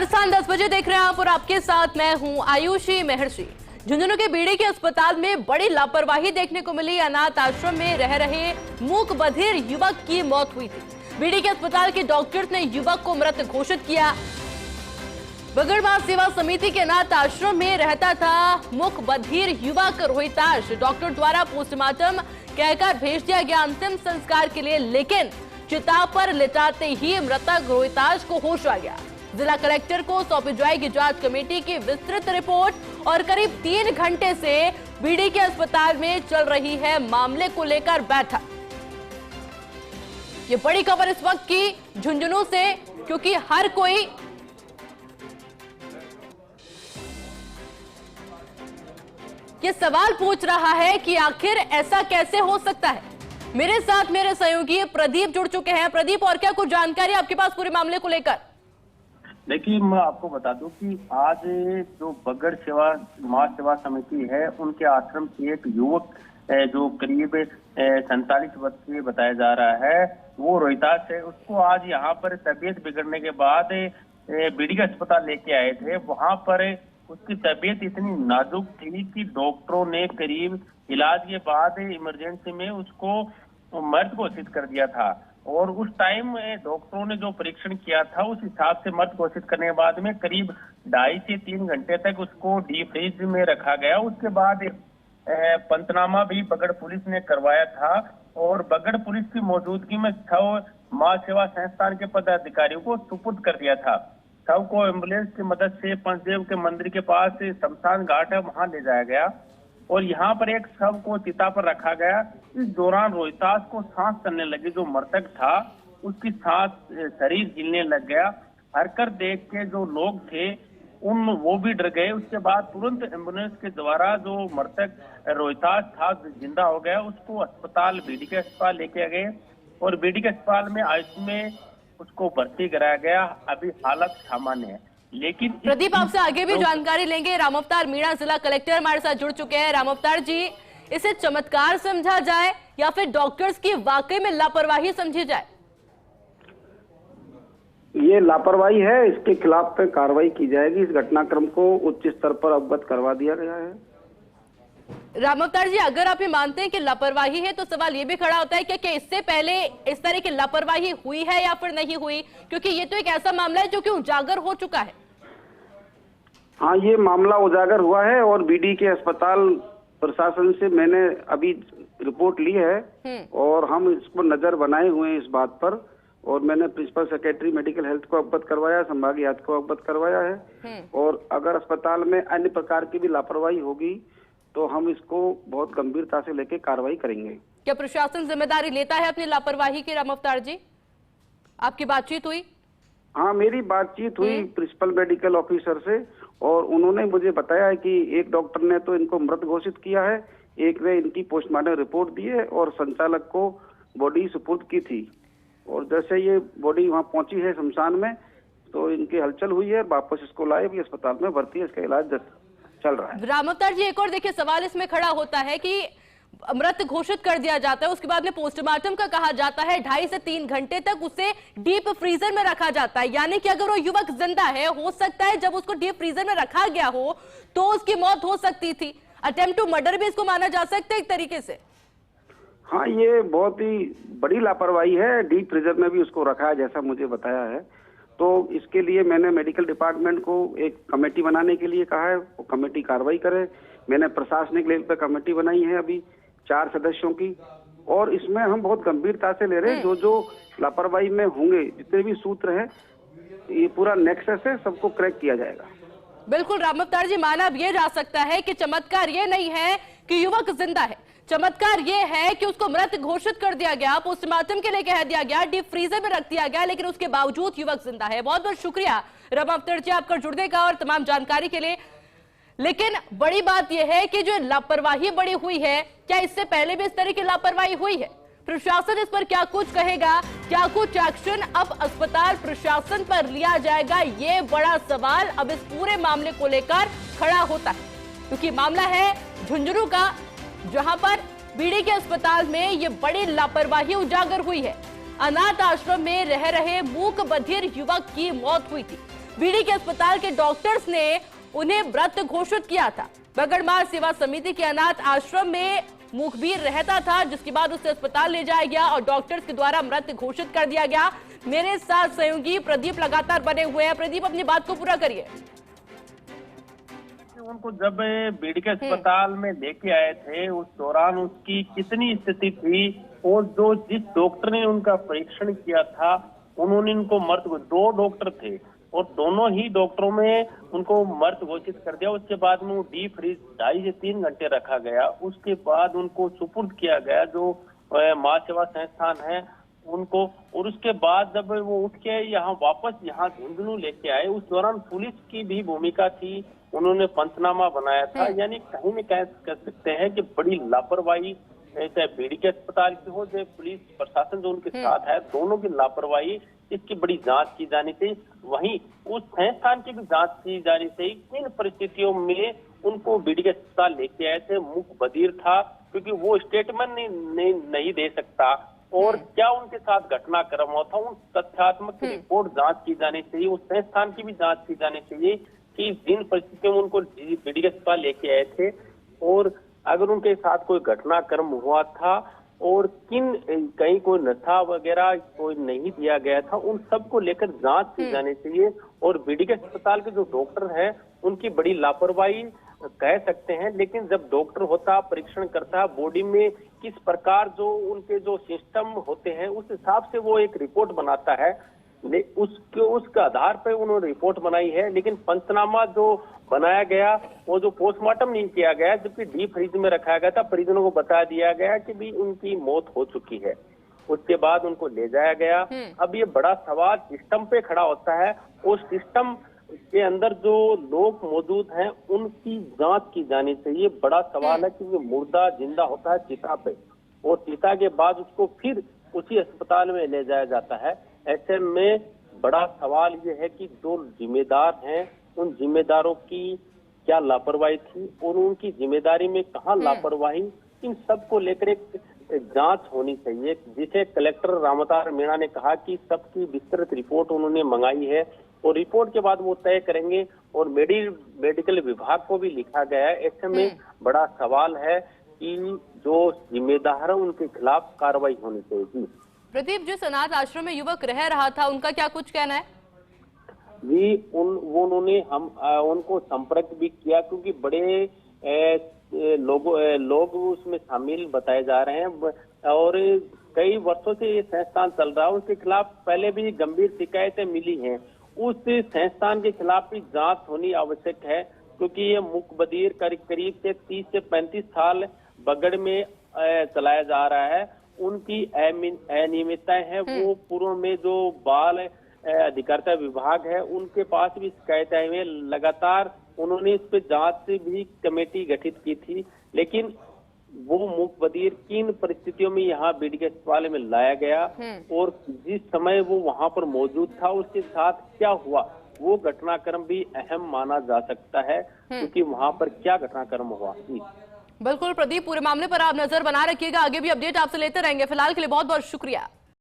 स्थान 10 बजे देख रहे हैं आप और आपके साथ मैं हूं आयुषी महर्षि। झुंझुनू के बीड़ी के अस्पताल में बड़ी लापरवाही देखने को मिली। अनाथ आश्रम में रह रहे मूक बधिर युवक की मौत हुई थी। बीड़ी के अस्पताल के डॉक्टर्स ने युवक को मृत घोषित किया। बगड़वा सेवा समिति के अनाथ आश्रम में रहता था मूक बधिर युवक रोहिताश। डॉक्टर द्वारा पोस्टमार्टम कहकर भेज दिया गया अंतिम संस्कार के लिए, लेकिन चिता पर लिटाते ही मृतक रोहिताश को होश आ गया। जिला कलेक्टर को सौंपी जाएगी जांच कमेटी की विस्तृत रिपोर्ट। और करीब 3 घंटे से बीड़ी के अस्पताल में चल रही है मामले को लेकर बैठक। ये बड़ी खबर इस वक्त की झुंझुनू से, क्योंकि हर कोई ये सवाल पूछ रहा है कि आखिर ऐसा कैसे हो सकता है। मेरे साथ मेरे सहयोगी प्रदीप जुड़ चुके हैं। प्रदीप, और क्या कुछ जानकारी आपके पास पूरे मामले को लेकर? देखिए, मैं आपको बता दूं कि आज जो बगड़ सेवा समाज सेवा समिति है, उनके आश्रम से एक युवक जो करीब 47 वर्षीय बताया जा रहा है, वो रोहिताश है। उसको आज यहाँ पर तबीयत बिगड़ने के बाद बीड़ी का अस्पताल लेके आए थे। वहां पर उसकी तबीयत इतनी नाजुक थी कि डॉक्टरों ने करीब इलाज के बाद इमरजेंसी में उसको मृत घोषित कर दिया था। और उस टाइम डॉक्टरों ने जो परीक्षण किया था, उस हिसाब से मृत घोषित करने के बाद में करीब 2.5 से 3 घंटे तक उसको डीप फ्रीज में रखा गया। उसके बाद पंचनामा भी बगड़ पुलिस ने करवाया था और बगड़ पुलिस की मौजूदगी में शव मां सेवा संस्थान के पदाधिकारियों को सुपुर्द कर दिया था। शव को एम्बुलेंस की मदद से पंचदेव के मंदिर के पास शमशान घाट है, वहां ले जाया गया और यहाँ पर एक शव को चिता पर रखा गया। इस दौरान रोहिताश को सांस चलने लगी। जो मृतक था उसकी सांस, शरीर हिलने लग गया। हरकत देख के जो लोग थे वो भी डर गए। उसके बाद तुरंत एम्बुलेंस के द्वारा जो मृतक रोहिताश था जिंदा हो गया, उसको अस्पताल बीडी के अस्पताल लेके गए और बीडी के अस्पताल में आईसीयू में उसको भर्ती कराया गया। अभी हालत सामान्य है। लेकिन प्रदीप, आपसे आगे भी जानकारी लेंगे। रामअवतार मीणा जिला कलेक्टर हमारे साथ जुड़ चुके हैं। रामअवतार जी, इसे चमत्कार समझा जाए या फिर डॉक्टर्स की वाकई में लापरवाही समझी जाए? ये लापरवाही है, इसके खिलाफ पे कार्रवाई की जाएगी। इस घटनाक्रम को उच्च स्तर पर अवगत करवा दिया गया है। रामअवतार जी, अगर आप ये मानते हैं कि लापरवाही है, तो सवाल ये भी खड़ा होता है कि इससे पहले इस तरह की लापरवाही हुई है या फिर नहीं हुई, क्योंकि ये तो एक ऐसा मामला है जो कि उजागर हो चुका है। हाँ, ये मामला उजागर हुआ है और बीडी के अस्पताल प्रशासन से मैंने अभी रिपोर्ट ली है और हम इस पर नजर बनाए हुए हैं इस बात पर। और मैंने प्रिंसिपल सेक्रेटरी मेडिकल हेल्थ को अवगत करवाया, संभागीय आयुक्त को अवगत करवाया है। और अगर अस्पताल में अन्य प्रकार की भी लापरवाही होगी तो हम इसको बहुत गंभीरता से लेकर कार्रवाई करेंगे। क्या प्रशासन जिम्मेदारी लेता है अपनी लापरवाही की? रामअवतार जी, आपकी बातचीत हुई? हाँ, मेरी बातचीत हुई प्रिंसिपल मेडिकल ऑफिसर से और उन्होंने मुझे बताया है कि एक डॉक्टर ने तो इनको मृत घोषित किया है, एक ने इनकी पोस्टमार्टम रिपोर्ट दी है और संचालक को बॉडी सुपुर्द की थी। और जैसे ये बॉडी वहाँ पहुंची है शमशान में, तो इनकी हलचल हुई है, वापस इसको लाए भी अस्पताल में भर्ती है, इसका इलाज चल रहा है। रामअवतार जी, एक और देखिए सवाल इसमें खड़ा होता है कि मृत घोषित कर दिया जाता है, उसके बाद में पोस्टमार्टम का कहा जाता है, 2.5 से 3 घंटे तक उसे डीप फ्रीजर में रखा जाता है। यानी कि अगर वो युवक जिंदा है, हो सकता है जब उसको डीप फ्रीजर में रखा गया हो तो उसकी मौत हो सकती थी। अटेम्प्ट टू मर्डर भी इसको माना जा सकता है एक तरीके से। हाँ, ये बहुत ही बड़ी लापरवाही है। डीप फ्रीजर में भी उसको रखा है जैसा मुझे बताया है। तो इसके लिए मैंने मेडिकल डिपार्टमेंट को एक कमेटी बनाने के लिए कहा है, वो कमेटी कार्रवाई करे। मैंने प्रशासनिक लेवल पे कमेटी बनाई है अभी 4 सदस्यों की, और इसमें हम बहुत गंभीरता से ले रहे हैं। जो लापरवाही में होंगे, जितने भी सूत्र हैं, ये पूरा नेक्सस है, सबको क्रैक किया जाएगा। बिल्कुल रामअवतार जी, माना अब ये जा सकता है कि चमत्कार ये नहीं है कि युवक जिंदा है, चमत्कार ये है कि उसको मृत घोषित कर दिया गया, पोस्टमार्टम के लिए कह दिया गया, डीप फ्रीजर में रख दिया गया, लेकिन उसके बावजूद युवक जिंदा है। बहुत बहुत शुक्रिया रामअवतार जी आपका जुड़ने का और तमाम जानकारी के लिए। लेकिन बड़ी बात यह है कि जो लापरवाही बड़ी हुई है, क्या इससे पहले भी इस तरह की लापरवाही हुई है? प्रशासन इस पर क्या कुछ कहेगा? क्या कुछ एक्शन अब अस्पताल प्रशासन पर लिया जाएगा? ये बड़ा सवाल अब इस पूरे मामले को लेकर खड़ा होता है, क्योंकि मामला है झुंझुनू का, जहां पर बीड़ी के अस्पताल में ये बड़ी लापरवाही उजागर हुई है। अनाथ आश्रम में रह रहे मूक बधिर युवक की मौत हुई थी। बीडी के अस्पताल के डॉक्टर्स ने उन्हें मृत घोषित किया था। बगड़ मां सेवा समिति के अनाथ आश्रम में मुखबिर रहता था, जिसके बाद उसे अस्पताल ले जाया गया और डॉक्टर्स के द्वारा मृत घोषित कर दिया गया। मेरे साथ सहयोगी प्रदीप लगातार बने हुए हैं। प्रदीप, अपनी बात को पूरा करिए। उनको जब बीडी के अस्पताल में लेके आए थे, उस दौरान उसकी कितनी स्थिति थी और जो जिस डॉक्टर ने उनका परीक्षण किया था उन्होंने उनको मृत, 2 डॉक्टर थे और दोनों ही डॉक्टरों में उनको मृत घोषित कर दिया। उसके बाद में वो डीप फ्रीज 2.5 से 3 घंटे रखा गया। उसके बाद उनको सुपुर्द किया गया जो मां सेवा संस्थान है उनको, और उसके बाद जब वो उठ के यहाँ वापस यहाँ झुंझुनू लेके आए, उस दौरान पुलिस की भी भूमिका थी। उन्होंने पंचनामा बनाया था, यानी कहीं न कह सकते हैं कि बड़ी लापरवाही चाहे बीडी के अस्पताल की हो, चाहे पुलिस प्रशासन जो उनके साथ है, दोनों की लापरवाही, इसकी बड़ी जांच की जानी चाहिए। वहीं उस संस्थान की भी जांच की जानी चाहिए। किन परिस्थितियों में उनको बीडी के अस्पताल लेके आए थे? मुख बधिर था क्योंकि वो स्टेटमेंट नहीं दे सकता, और क्या उनके साथ घटनाक्रम हुआ था, उन तथ्यात्मक रिपोर्ट जांच की जानी चाहिए। उस संस्थान की भी जांच की जानी चाहिए कि जिन परिस्थितियों में उनको बीडी के अस्पताल लेके आए थे और अगर उनके साथ कोई घटनाक्रम हुआ था और कहीं कोई नशा वगैरह कोई नहीं दिया गया था, उन सब को लेकर जांच की जानी चाहिए। और बीडी के अस्पताल के जो डॉक्टर हैं उनकी बड़ी लापरवाही कह सकते हैं, लेकिन जब डॉक्टर होता परीक्षण करता बॉडी में किस प्रकार जो उनके जो सिस्टम होते हैं उस हिसाब से वो एक रिपोर्ट बनाता है। उसके आधार पर उन्होंने रिपोर्ट बनाई है, लेकिन पंचनामा जो बनाया गया वो जो पोस्टमार्टम नहीं किया गया, जबकि डीप फ्रीज में रखा गया था। परिजनों को बता दिया गया कि भी उनकी मौत हो चुकी है। उसके बाद उनको ले जाया गया। अब ये बड़ा सवाल सिस्टम पे खड़ा होता है, उस सिस्टम के अंदर जो लोग मौजूद हैं उनकी जांच की जानी चाहिए। बड़ा सवाल है कि ये मुर्दा जिंदा होता है चिता पे, और चिता के बाद उसको फिर उसी अस्पताल में ले जाया जाता है। ऐसे में बड़ा सवाल ये है कि जो जिम्मेदार हैं उन जिम्मेदारों की क्या लापरवाही थी और उनकी जिम्मेदारी में कहाँ लापरवाही, इन सब को लेकर एक जांच होनी चाहिए, जिसे कलेक्टर रामतार मीणा ने कहा कि सबकी विस्तृत रिपोर्ट उन्होंने मंगाई है और रिपोर्ट के बाद वो तय करेंगे। और मेडिकल विभाग को भी लिखा गया है। ऐसे में बड़ा सवाल है कि जो जिम्मेदार है उनके खिलाफ कार्रवाई होनी चाहिए। प्रदीप, जिस अनाथ आश्रम में युवक रह रहा था उनका क्या कुछ कहना है? जी, उन्होंने उनको संपर्क भी किया, क्योंकि बड़े लोग उसमें शामिल बताए जा रहे हैं और कई वर्षों से ये संस्थान चल रहा है। उसके खिलाफ पहले भी गंभीर शिकायतें मिली हैं। उस संस्थान के खिलाफ भी जांच होनी आवश्यक है, क्योंकि ये मुख बधिर करीब से 30 से 35 साल बगड़ में चलाया जा रहा है। उनकी अनियमितताएं हैं। वो पूर्व में जो बाल अधिकारिता विभाग है उनके पास भी शिकायतें हुई। लगातार उन्होंने इस पे जांच भी कमेटी गठित की थी, लेकिन वो मुख बधिर किन परिस्थितियों में यहाँ बीडी के अस्पताल में लाया गया और जिस समय वो वहां पर मौजूद था उसके साथ क्या हुआ, वो घटनाक्रम भी अहम माना जा सकता है, क्योंकि वहां पर क्या घटनाक्रम हुआ। बिल्कुल प्रदीप, पूरे मामले पर आप नजर बना रखिएगा, आगे भी अपडेट आपसे लेते रहेंगे। फिलहाल के लिए बहुत बहुत शुक्रिया।